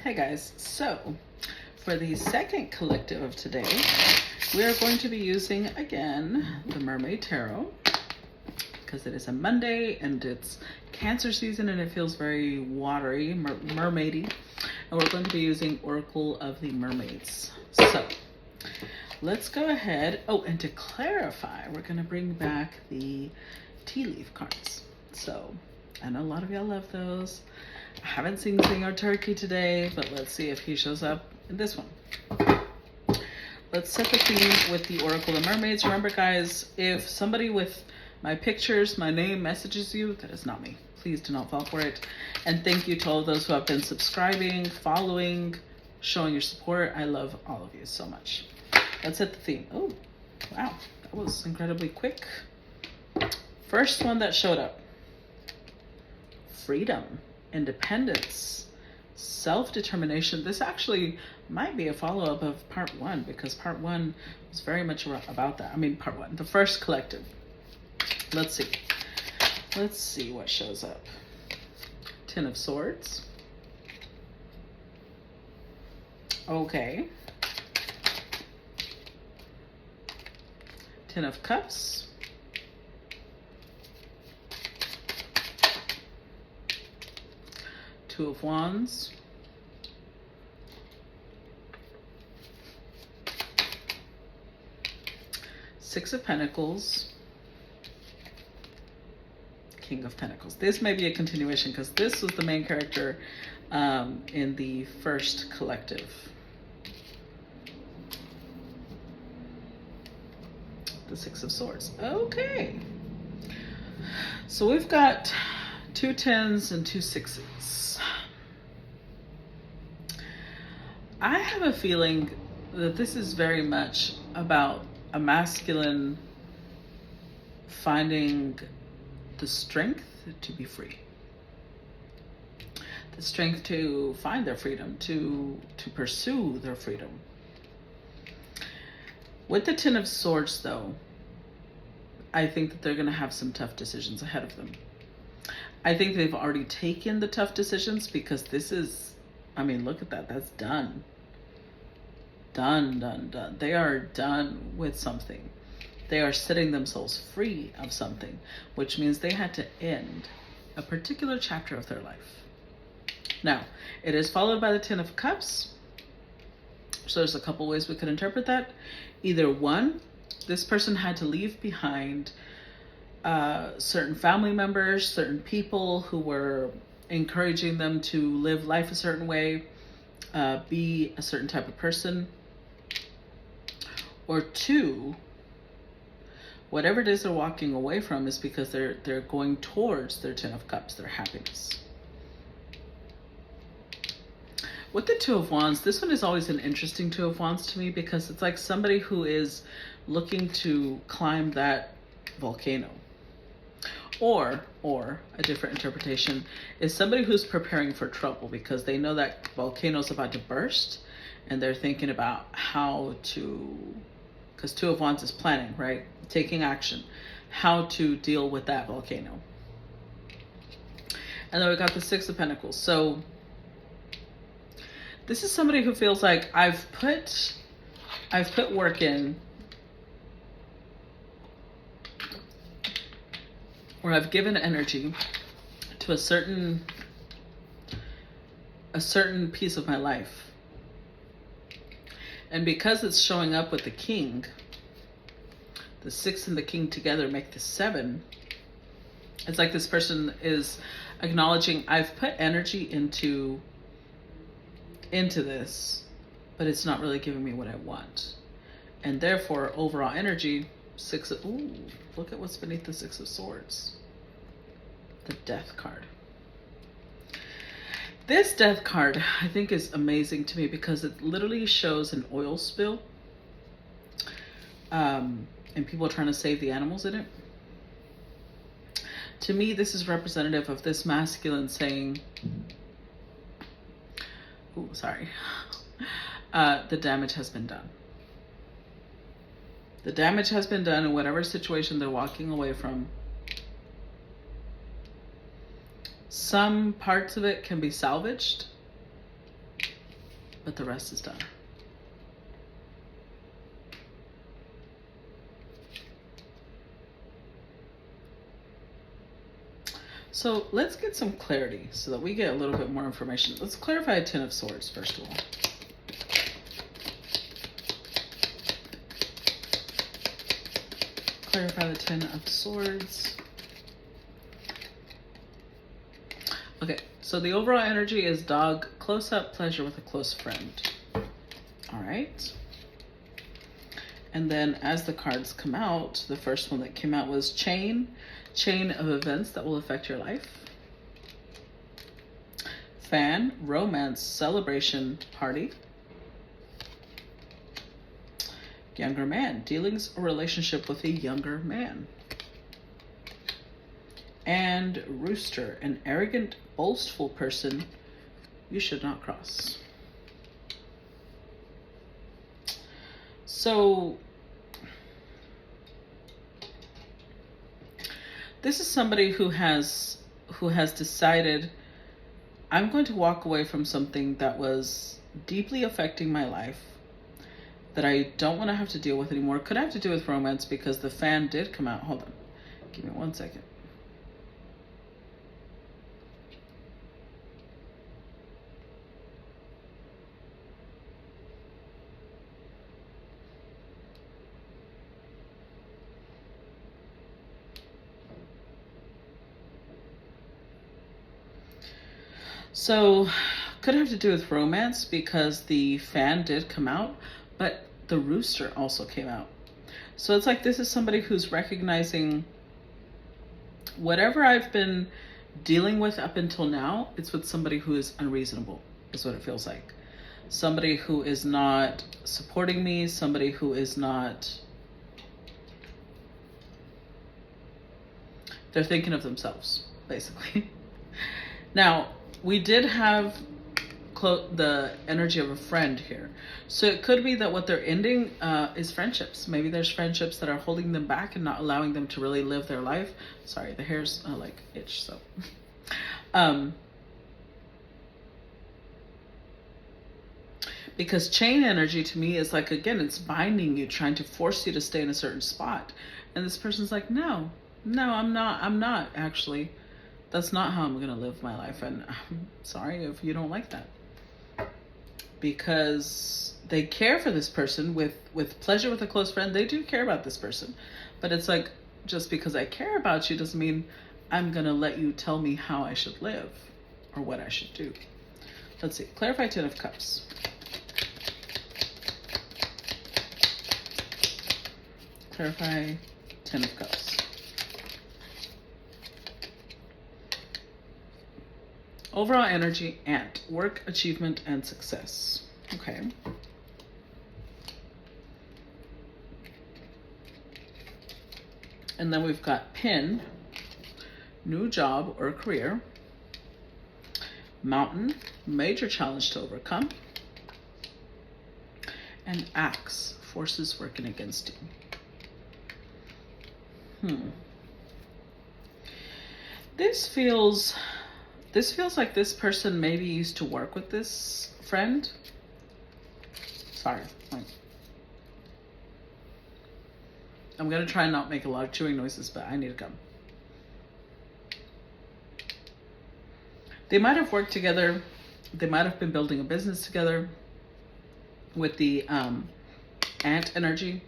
Hey guys, so for the second collective of today, we are going to be using again the Mermaid Tarot because it is a Monday and it's Cancer season and it feels very watery, mermaidy, and we're going to be using Oracle of the Mermaids. So let's go ahead. Oh, and to clarify, we're going to bring back the tea leaf cards. So I know a lot of y'all love those. I haven't seen Singer Turkey today, but let's see if he shows up in this one. Let's set the theme with the Oracle of Mermaids. Remember, guys, if somebody with my pictures, my name messages you, that is not me. Please do not fall for it. And thank you to all of those who have been subscribing, following, showing your support. I love all of you so much. Let's set the theme. Oh, wow. That was incredibly quick. First one that showed up. Freedom. Independence, self-determination. This actually might be a follow-up of part one because part one was very much about that. I mean, part one, the first collective. Let's see what shows up. Ten of Swords. Okay. Ten of Cups. Two of Wands. Six of Pentacles. King of Pentacles. This may be a continuation because this was the main character in the first collective. The Six of Swords. Okay. So we've got two tens and two sixes. I have a feeling that this is very much about a masculine finding the strength to be free. The strength to find their freedom, to pursue their freedom. With the Ten of Swords, though, I think that they're going to have some tough decisions ahead of them. I think they've already taken the tough decisions because this is, I mean, look at that. That's done. Done. They are done with something. They are setting themselves free of something, which means they had to end a particular chapter of their life. Now, it is followed by the Ten of Cups. So there's a couple ways we could interpret that. Either one, this person had to leave behind certain family members, certain people who were encouraging them to live life a certain way, be a certain type of person. Or two, whatever it is they're walking away from is because they're going towards their Ten of Cups, their happiness. With the Two of Wands, this one is always an interesting Two of Wands to me because it's like somebody who is looking to climb that volcano. Or a different interpretation is somebody who's preparing for trouble because they know that volcano's about to burst and they're thinking about how to, because Two of Wands is planning, right? Taking action, how to deal with that volcano. And then we got the Six of Pentacles. So this is somebody who feels like I've put work in, or I've given energy to a certain piece of my life. And because it's showing up with the King, the Six and the King together make the Seven. It's like this person is acknowledging I've put energy into this, but it's not really giving me what I want. And therefore, overall energy, look at what's beneath the Six of Swords. The Death card. This Death card, I think, is amazing to me because it literally shows an oil spill. And people trying to save the animals in it. To me, this is representative of this masculine saying, the damage has been done. The damage has been done in whatever situation they're walking away from. Some parts of it can be salvaged, but the rest is done. So let's get some clarity so that we get a little bit more information. Let's clarify a Ten of Swords first of all. Clarify the Ten of Swords. Okay, so the overall energy is dog, close up, pleasure with a close friend. All right. And then as the cards come out, the first one that came out was chain of events that will affect your life. Fan, romance, celebration, party. Younger man, dealings or relationship with a younger man. And rooster, an arrogant, boastful person you should not cross. So this is somebody who has decided, I'm going to walk away from something that was deeply affecting my life that I don't want to have to deal with anymore. Could have to do with romance because the fan did come out. Hold on. Give me 1 second. So could have to do with romance because the fan did come out, but the rooster also came out. So it's like this is somebody who's recognizing whatever I've been dealing with up until now, it's with somebody who is unreasonable, is what it feels like. Somebody who is not supporting me, somebody who is not, they're thinking of themselves, basically. Now, we did have the energy of a friend here. So it could be that what they're ending is friendships. Maybe there's friendships that are holding them back and not allowing them to really live their life. Sorry, the hair's like itch, so. Because chain energy to me is like, again, it's binding you, trying to force you to stay in a certain spot. And this person's like, no, I'm not actually. That's not how I'm going to live my life. And I'm sorry if you don't like that. Because they care for this person with pleasure with a close friend. They do care about this person. But it's like, just because I care about you doesn't mean I'm going to let you tell me how I should live or what I should do. Let's see. Clarify Ten of Cups. Clarify Ten of Cups. Overall energy, ant, work, achievement, and success. Okay. And then we've got pin, new job or career. Mountain, major challenge to overcome. And axe, forces working against you. This feels like this person maybe used to work with this friend. Sorry. I'm going to try and not make a lot of chewing noises, but I need to gum. They might have worked together. They might have been building a business together with the ant energy.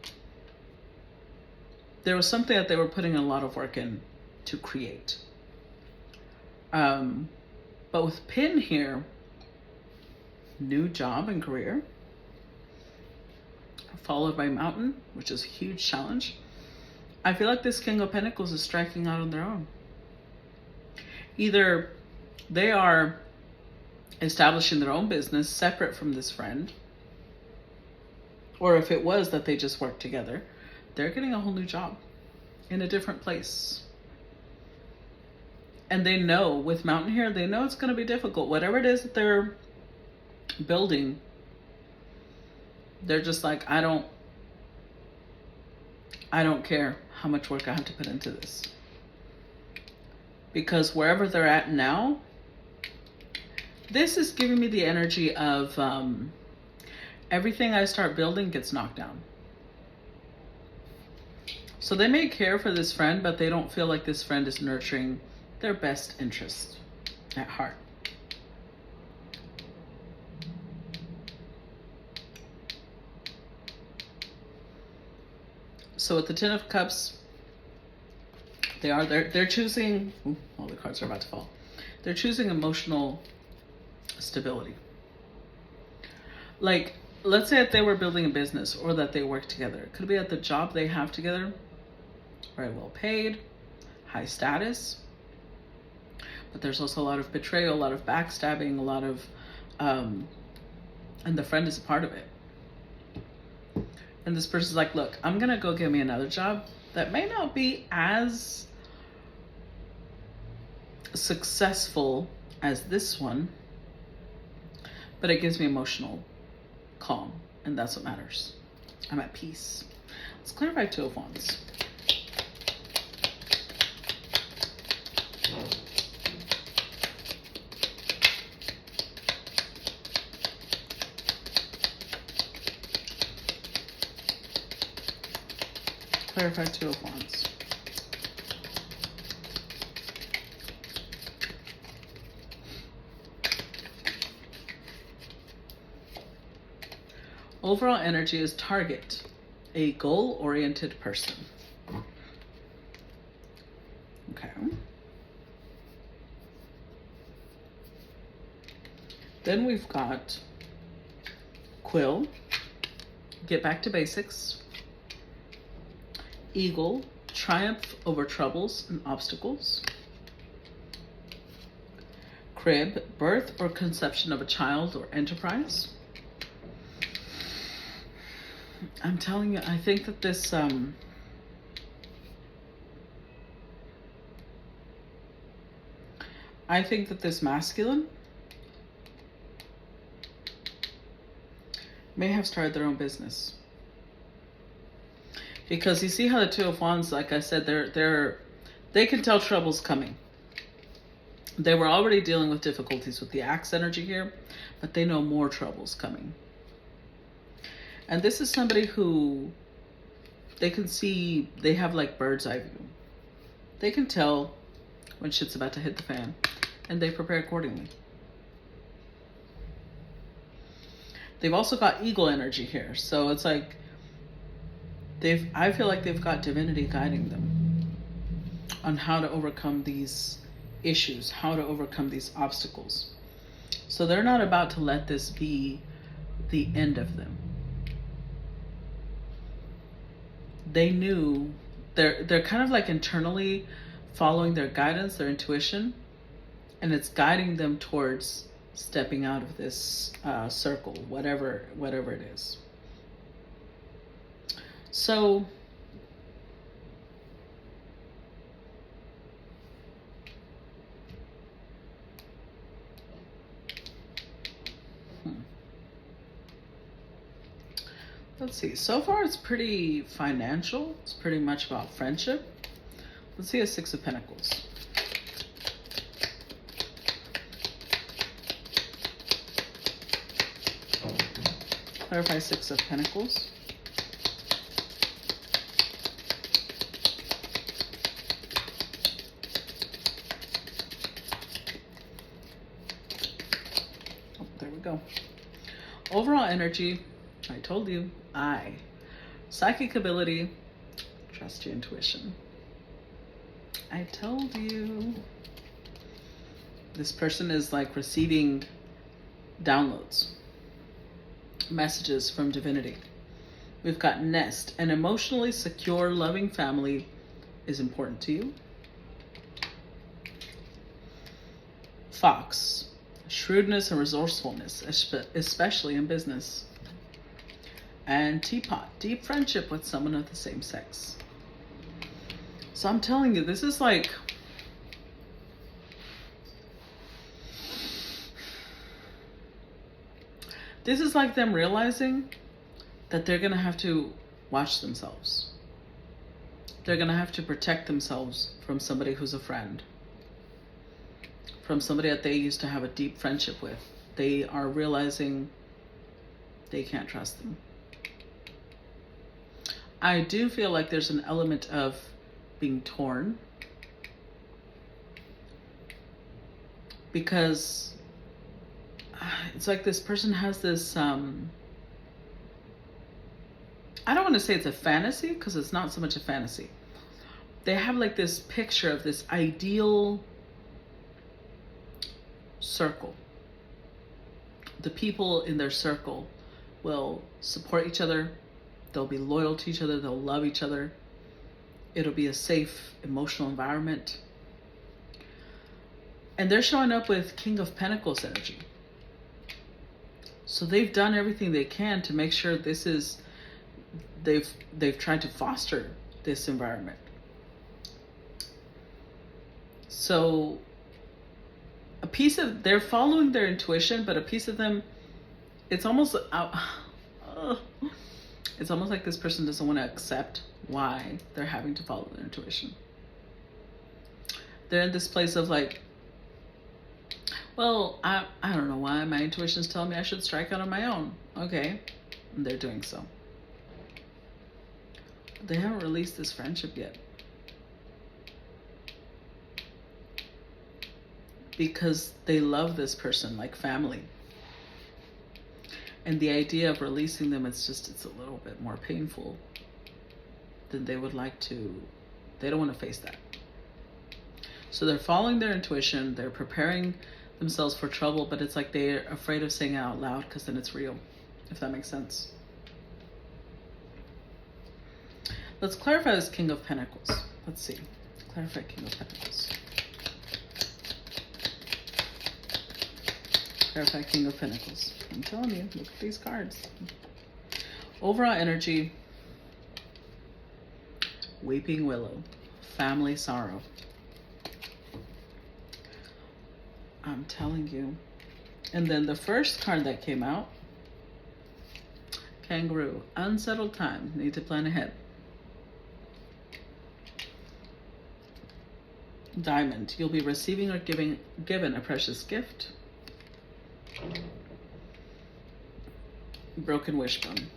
There was something that they were putting a lot of work in to create. But with pin here, new job and career, followed by mountain, which is a huge challenge. I feel like this King of Pentacles is striking out on their own. Either they are establishing their own business separate from this friend, or if it was that they just worked together, they're getting a whole new job in a different place. And they know with mountain here, they know it's going to be difficult. Whatever it is that they're building, they're just like, I don't care how much work I have to put into this. Because wherever they're at now, this is giving me the energy of everything I start building gets knocked down. So they may care for this friend, but they don't feel like this friend is nurturing their best interest at heart. So with the Ten of Cups, they're choosing, all the cards are about to fall. They're choosing emotional stability. Like, let's say if they were building a business or that they work together. It could be at the job they have together, very well paid, high status. But there's also a lot of betrayal, a lot of backstabbing, a lot of, and the friend is a part of it. And this person's like, look, I'm going to go get me another job that may not be as successful as this one, but it gives me emotional calm, and that's what matters. I'm at peace. Let's clarify Two of Wands. Clarify Two of Wands. Overall energy is target, a goal-oriented person. Okay. Then we've got Quill, get back to basics. Eagle, triumph over troubles and obstacles. Crib, birth or conception of a child or enterprise. I'm telling you, I think that this masculine may have started their own business. Because you see how the Two of Wands, like I said, they can tell trouble's coming. They were already dealing with difficulties with the Axe energy here, but they know more trouble's coming. And this is somebody who they can see, they have like bird's eye view. They can tell when shit's about to hit the fan, and they prepare accordingly. They've also got eagle energy here, so it's like I feel like they've got divinity guiding them on how to overcome these issues, how to overcome these obstacles. So they're not about to let this be the end of them. They knew they're kind of like internally following their guidance, their intuition, and it's guiding them towards stepping out of this circle, whatever it is. So let's see. So far it's pretty financial. It's pretty much about friendship. Let's see a Six of Pentacles. Clarify Six of Pentacles. Oh, there we go. Overall energy, I told you, psychic ability, trust your intuition. I told you. This person is like receiving downloads, messages from divinity. We've got Nest, an emotionally secure, loving family is important to you. Fox, shrewdness and resourcefulness, especially in business. And Teapot, deep friendship with someone of the same sex. So I'm telling you, this is like, them realizing that they're going to have to watch themselves. They're going to have to protect themselves from somebody who's a friend, from somebody that they used to have a deep friendship with. They are realizing They can't trust them. I do feel like there's an element of being torn, because it's like this person has this, I don't want to say it's a fantasy, because it's not so much a fantasy. They have like this picture of this ideal circle. The people in their circle will support each other. They'll be loyal to each other. They'll love each other. It'll be a safe, emotional environment. And they're showing up with King of Pentacles energy. So they've done everything they can to make sure this is, they've tried to foster this environment. So a piece of, they're following their intuition, but a piece of them, it's almost it's almost like this person doesn't want to accept why they're having to follow their intuition. They're in this place of like, well, I don't know why my intuition's telling me I should strike out on my own. Okay. And they're doing so. But they haven't released this friendship yet. Because they love this person like family. And the idea of releasing them, it's a little bit more painful than they would like to. They don't want to face that. So they're following their intuition. They're preparing themselves for trouble, but it's like they're afraid of saying it out loud, because then it's real, if that makes sense. Let's clarify this King of Pentacles. Let's see. Clarify King of Pentacles. Clarify King of Pentacles. I'm telling you, look at these cards. Overall energy, Weeping Willow, family sorrow. I'm telling you. And then the first card that came out, Kangaroo, unsettled time, need to plan ahead. Diamond, you'll be receiving or given a precious gift. Broken wishbone,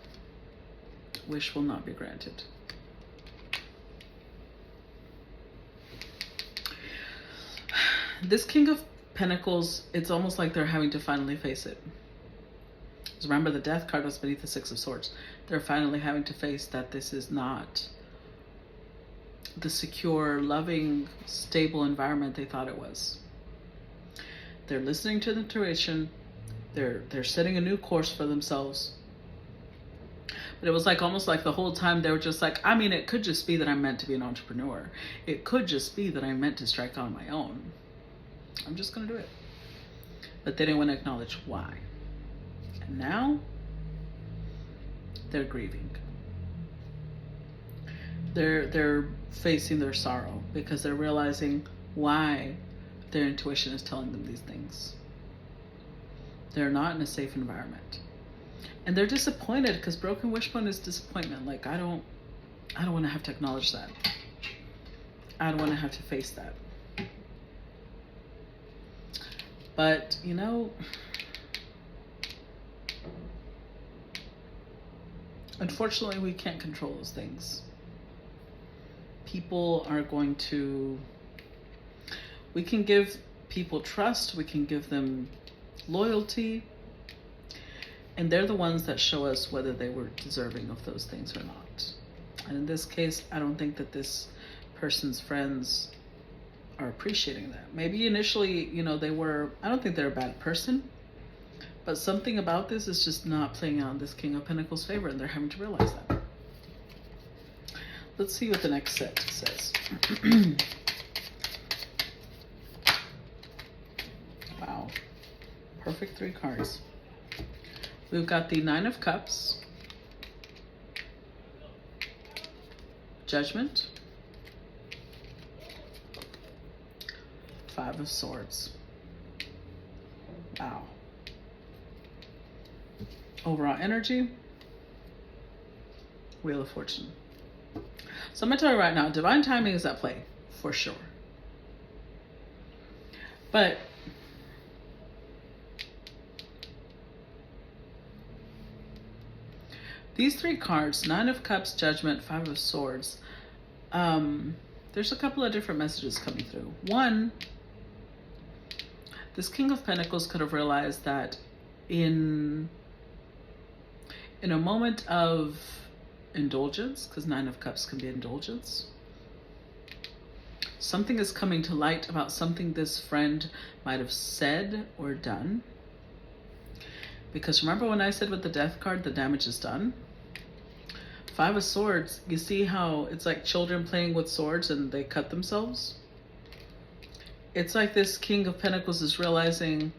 wish will not be granted. This King of Pentacles, it's almost like they're having to finally face it. Because remember, the Death card was beneath the Six of Swords. They're finally having to face that this is not the secure, loving, stable environment they thought it was. They're listening to the intuition. They're setting a new course for themselves. But it was like almost like the whole time they were just like, I mean, it could just be that I'm meant to be an entrepreneur. It could just be that I'm meant to strike out on my own. I'm just going to do it. But they didn't want to acknowledge why. And now they're grieving. They're facing their sorrow because they're realizing why their intuition is telling them these things. They're not in a safe environment. And they're disappointed because broken wishbone is disappointment. Like, I don't want to have to acknowledge that. I don't want to have to face that. But, you know, unfortunately, we can't control those things. People are going to, we can give people trust, we can give them loyalty, and they're the ones that show us whether they were deserving of those things or not. And in this case, I don't think that this person's friends are appreciating that. Maybe initially, you know, I don't think they're a bad person, but something about this is just not playing out in this King of Pentacles' favor, and they're having to realize that. Let's see what the next set says. Wow. Perfect 3 cards. We've got the 9 of Cups, Judgment, 5 of Swords. Wow. Overall energy, Wheel of Fortune. So I'm going to tell you right now, divine timing is at play, for sure. But These three cards, Nine of Cups, Judgment, Five of Swords, there's a couple of different messages coming through. One, this King of Pentacles could have realized that in a moment of indulgence, because Nine of Cups can be indulgence, something is coming to light about something this friend might have said or done. Because remember when I said with the Death card, the damage is done? Five of Swords, you see how it's like children playing with swords and they cut themselves? It's like this King of Pentacles is realizing,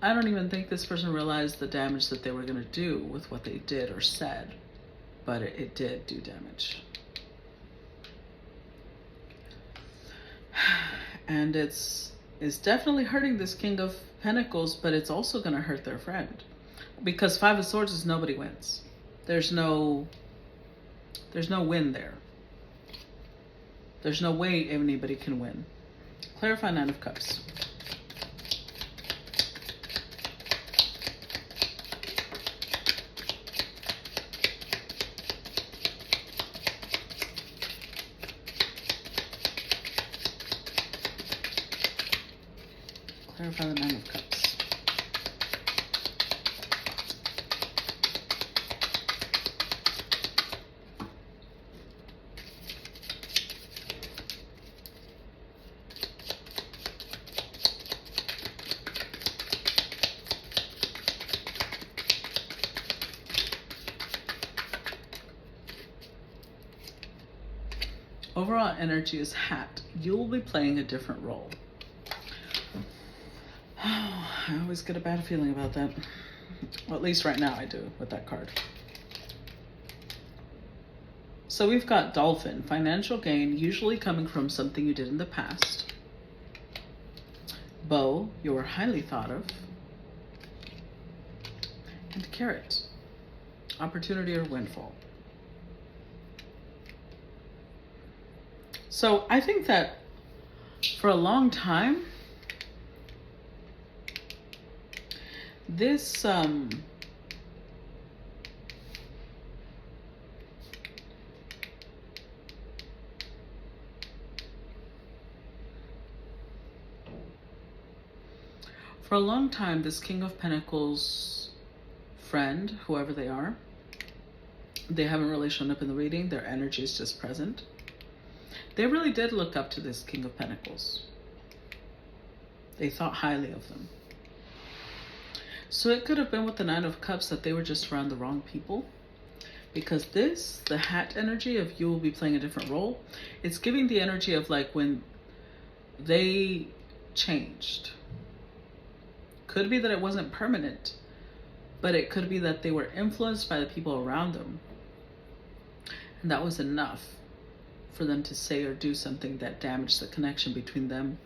I don't even think this person realized the damage that they were going to do with what they did or said, but it did do damage. And it's definitely hurting this King of Pentacles, but it's also going to hurt their friend. Because Five of Swords is nobody wins. There's no win there. There's no way anybody can win. Clarify Nine of Cups. Clarify the Nine of Cups. Overall energy is hat. You will be playing a different role. Oh, I always get a bad feeling about that. Well, at least right now I do with that card. So we've got Dolphin, financial gain, usually coming from something you did in the past. Bow, you are highly thought of. And Carrot, opportunity or windfall. So I think that for a long time, this for a long time, this King of Pentacles friend, whoever they are, they haven't really shown up in the reading. Their energy is just present. They really did look up to this King of Pentacles. They thought highly of them. So it could have been with the Nine of Cups that they were just around the wrong people. Because this, the hat energy of you will be playing a different role, it's giving the energy of like when they changed. Could be that it wasn't permanent, but it could be that they were influenced by the people around them. And that was enough for them to say or do something that damaged the connection between them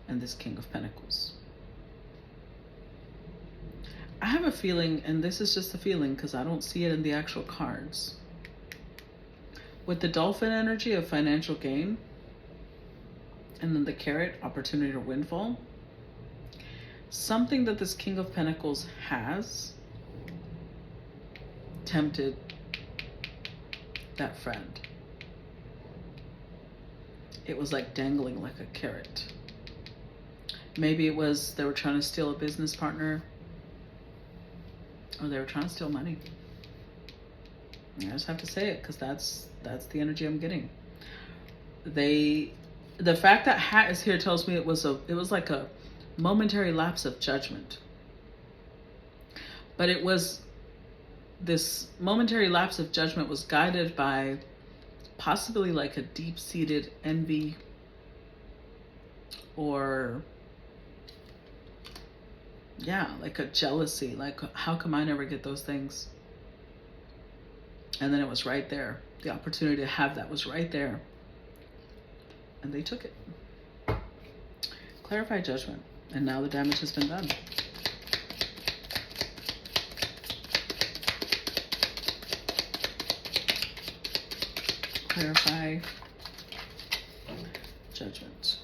and this King of Pentacles. I have a feeling, and this is just a feeling because I don't see it in the actual cards. With the Dolphin energy of financial gain, and then the Carrot, opportunity or windfall, something that this King of Pentacles has tempted that friend. It was like dangling like a carrot. Maybe it was they were trying to steal a business partner, or they were trying to steal money. I just have to say it because that's the energy I'm getting. The fact that hat is here tells me it was like a momentary lapse of judgment. But it was, this momentary lapse of judgment was guided by possibly like a deep-seated envy, or yeah, like a jealousy, like how come I never get those things? And then it was right there. The opportunity to have that was right there. And they took it. Clarify judgment. And now the damage has been done. Clarify judgment.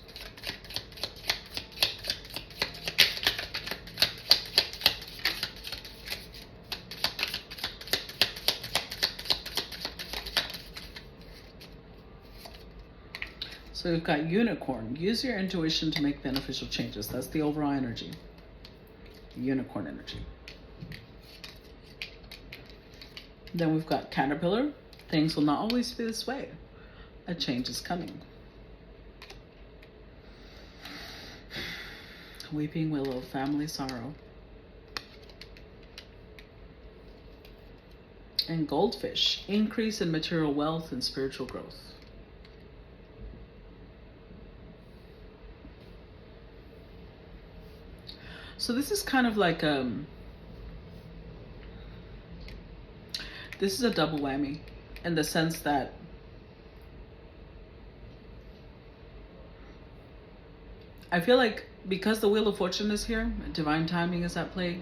So we've got unicorn. Use your intuition to make beneficial changes. That's the overall energy. Unicorn energy. Then we've got caterpillar. Things will not always be this way. A change is coming. Weeping willow, family sorrow. And goldfish, increase in material wealth and spiritual growth. So this is kind of like this is a double whammy in the sense that I feel like because the Wheel of Fortune is here, divine timing is at play.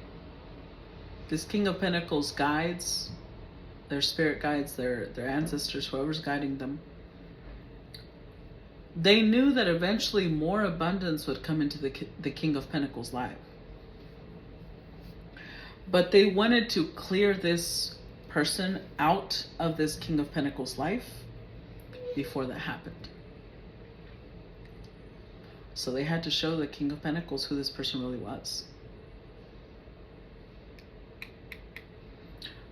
This King of Pentacles guides, their spirit guides, their ancestors, whoever's guiding them. They knew that eventually more abundance would come into the King of Pentacles' life. But they wanted to clear this person out of this King of Pentacles' life before that happened. So they had to show the King of Pentacles who this person really was.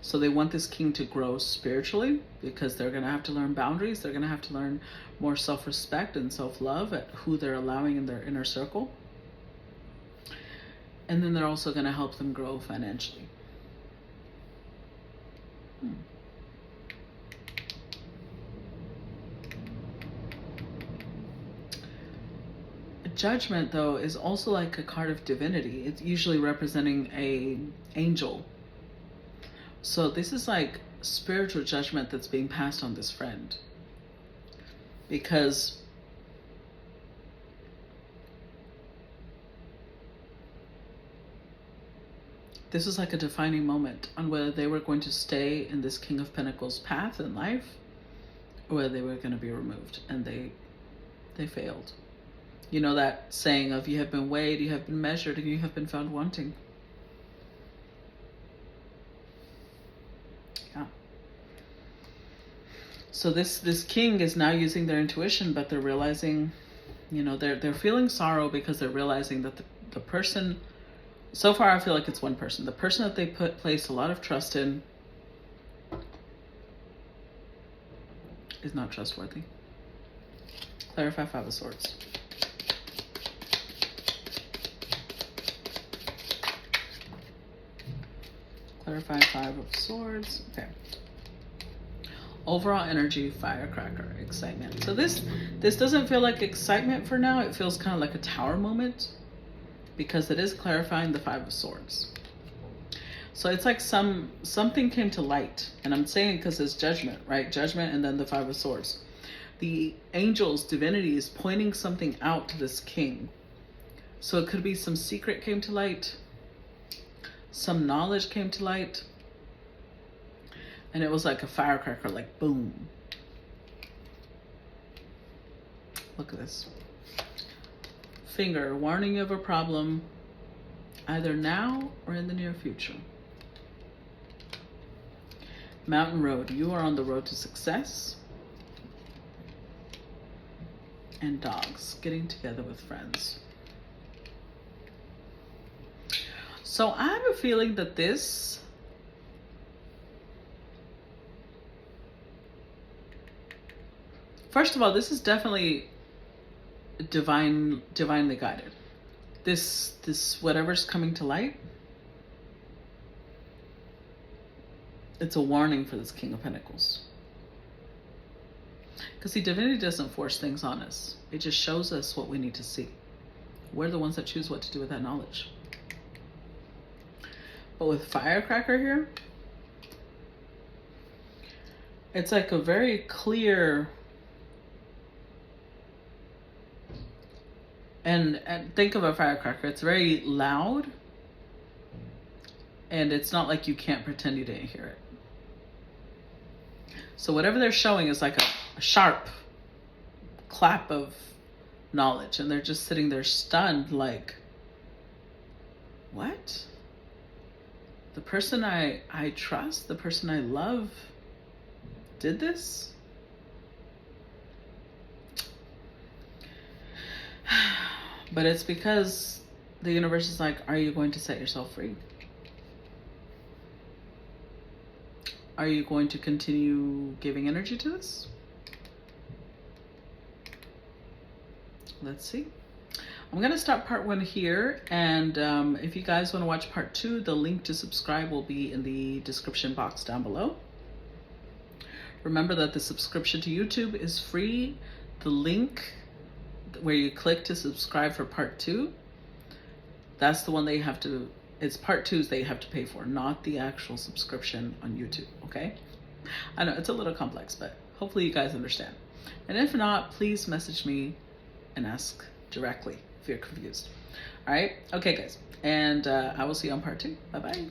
So they want this king to grow spiritually because they're going to have to learn boundaries. They're going to have to learn more self-respect and self-love at who they're allowing in their inner circle. And then they're also going to help them grow financially. Judgment, though, is also like a card of divinity. It's usually representing an angel. So this is like spiritual judgment that's being passed on this friend. Because this is like a defining moment on whether they were going to stay in this King of Pentacles path in life or whether they were going to be removed. And they failed. You know that saying of you have been weighed, you have been measured, and you have been found wanting. Yeah. So this king is now using their intuition, but they're realizing, you know, they're feeling sorrow because they're realizing that the person, so far I feel like it's one person. The person that they placed a lot of trust in is not trustworthy. Clarify Five of Swords. Clarify Five of Swords. Okay. Overall energy, firecracker, excitement. So this doesn't feel like excitement for now. It feels kind of like a tower moment because it is clarifying the Five of Swords. So it's like something came to light, and I'm saying it because it's judgment, right? Judgment and then the Five of Swords. The angel's divinity is pointing something out to this king. So it could be some secret came to light. Some knowledge came to light. And it was like a firecracker, like boom. Look at this. Finger, warning you of a problem, either now or in the near future. Mountain road, you are on the road to success. And dogs, getting together with friends. So I have a feeling that this first of all, this is definitely divinely guided. This whatever's coming to light, it's a warning for this King of Pentacles. Because see, divinity doesn't force things on us. It just shows us what we need to see. We're the ones that choose what to do with that knowledge. But with firecracker here, it's like a very clear, and think of a firecracker, it's very loud, and it's not like you can't pretend you didn't hear it. So whatever they're showing is like a sharp clap of knowledge, and they're just sitting there stunned like, what? The person I trust, the person I love, did this? But it's because the universe is like, are you going to set yourself free? Are you going to continue giving energy to this? Let's see. I'm going to stop part 1 here. And if you guys want to watch part 2, the link to subscribe will be in the description box down below. Remember that the subscription to YouTube is free. The link where you click to subscribe for part 2, that's the one that you have to, it's part 2s that you have to pay for, not the actual subscription on YouTube, okay? I know it's a little complex, but hopefully you guys understand. And if not, please message me and ask directly if you're confused. All right? Okay, guys. And I will see you on part 2. Bye-bye.